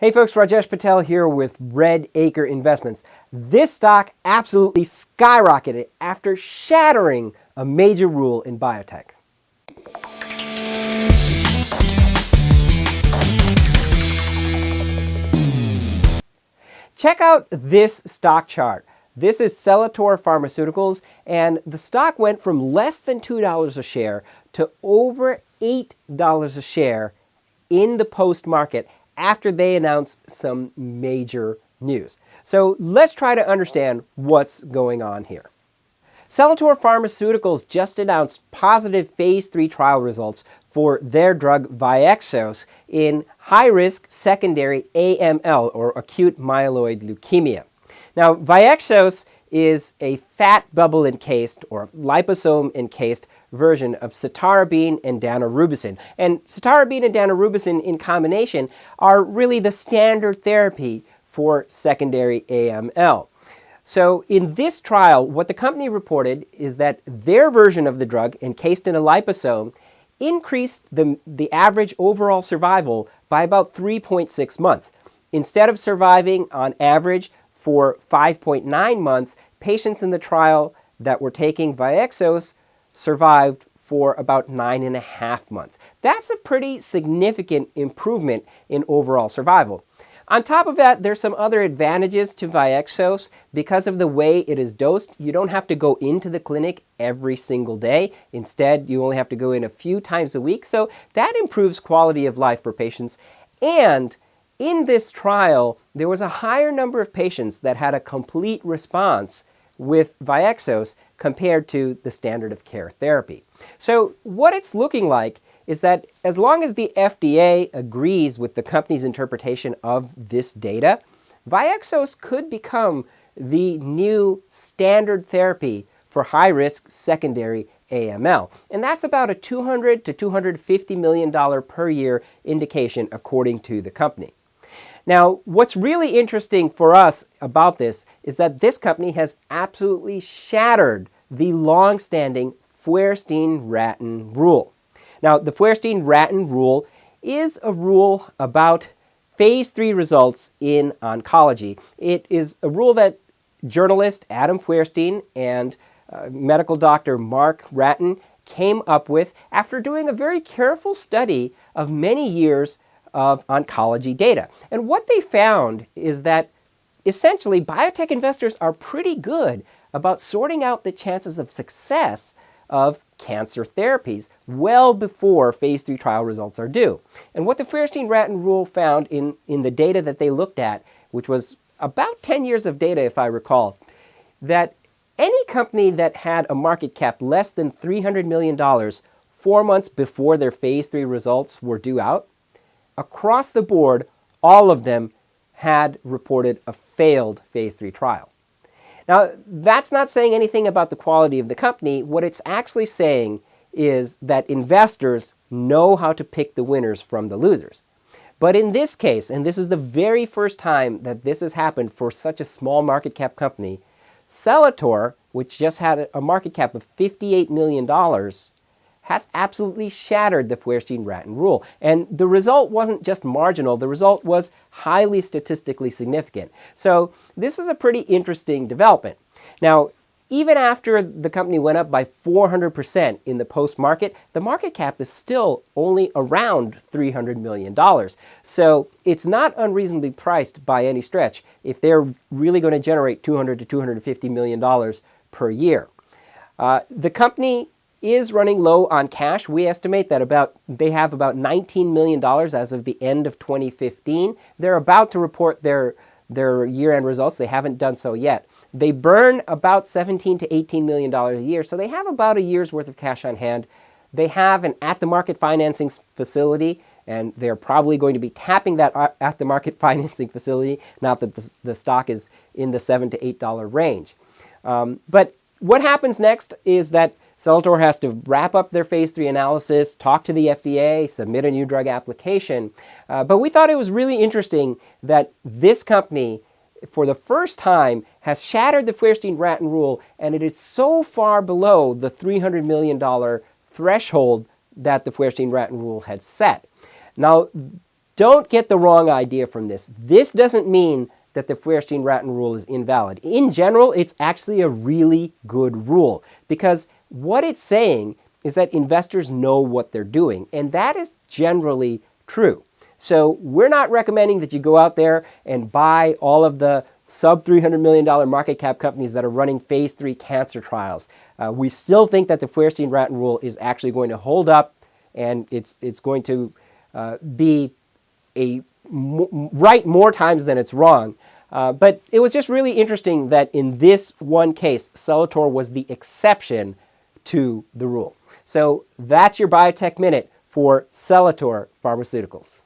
Hey folks, Rajesh Patel here with Red Acre Investments. This stock absolutely skyrocketed after shattering a major rule in biotech. Check out this stock chart. This is Celator Pharmaceuticals, and the stock went from less than $2 a share to over $8 a share in the post-market after they announced some major news. So let's try to understand what's going on here. Celator Pharmaceuticals just announced positive phase 3 trial results for their drug Vexos in high-risk secondary AML, or acute myeloid leukemia. Now, Vexos is a fat bubble-encased or liposome-encased version of cytarabine and daunorubicin. And cytarabine and daunorubicin in combination are really the standard therapy for secondary AML. So in this trial, what the company reported is that their version of the drug, encased in a liposome, increased the average overall survival by about 3.6 months. Instead of surviving on average for 5.9 months, patients in the trial that were taking Vexos survived for about 9.5 months. That's a pretty significant improvement in overall survival. On top of that, there's some other advantages to Vexos. Because of the way it is dosed, you don't have to go into the clinic every single day. Instead, you only have to go in a few times a week. So that improves quality of life for patients. And in this trial, there was a higher number of patients that had a complete response with Vexos compared to the standard of care therapy. So what it's looking like is that as long as the FDA agrees with the company's interpretation of this data, Vexos could become the new standard therapy for high-risk secondary AML. And that's about a $200 to $250 million per year indication according to the company. Now, what's really interesting for us about this is that this company has absolutely shattered the long-standing Feuerstein-Ratain rule. Now, the Feuerstein-Ratain rule is a rule about phase 3 results in oncology. It is a rule that journalist Adam Feuerstein and medical doctor Mark Ratain came up with after doing a very careful study of many years of oncology data. And what they found is that essentially biotech investors are pretty good about sorting out the chances of success of cancer therapies well before phase 3 trial results are due. And what the Feuerstein-Ratain rule found in the data that they looked at, which was about 10 years of data if I recall, that any company that had a market cap less than $300 million 4 months before their phase 3 results were due out, across the board, all of them had reported a failed phase 3 trial. Now, that's not saying anything about the quality of the company. What it's actually saying is that investors know how to pick the winners from the losers. But in this case, and this is the very first time that this has happened for such a small market cap company, Celator, which just had a market cap of $58 million, has absolutely shattered the Feuerstein-Ratain rule. And the result wasn't just marginal, the result was highly statistically significant. So this is a pretty interesting development. Now, even after the company went up by 400% in the post-market, the market cap is still only around $300 million. So it's not unreasonably priced by any stretch if they're really going to generate $200 to $250 million per year. The company is running low on cash. We estimate that they have about $19 million as of the end of 2015. They're about to report their year-end results. They haven't done so yet. They burn about $17 to $18 million a year, so they have about a year's worth of cash on hand. They have an at-the-market financing facility, and they're probably going to be tapping that at-the-market financing facility now that the stock is in the $7 to $8 range. But what happens next is that Celator has to wrap up their phase 3 analysis, talk to the FDA, submit a new drug application. But we thought it was really interesting that this company, for the first time, has shattered the Feuerstein-Ratain rule, and it is so far below the $300 million threshold that the Feuerstein-Ratain rule had set. Now, don't get the wrong idea from this. This doesn't mean that the Feuerstein-Ratain rule is invalid. In general, it's actually a really good rule because what it's saying is that investors know what they're doing, and that is generally true. So we're not recommending that you go out there and buy all of the sub $300 million market cap companies that are running phase 3 cancer trials. We still think that the Feuerstein-Ratain rule is actually going to hold up, and it's going to be right more times than it's wrong. But it was just really interesting that in this one case, Celator was the exception to the rule. So that's your Biotech Minute for Celator Pharmaceuticals.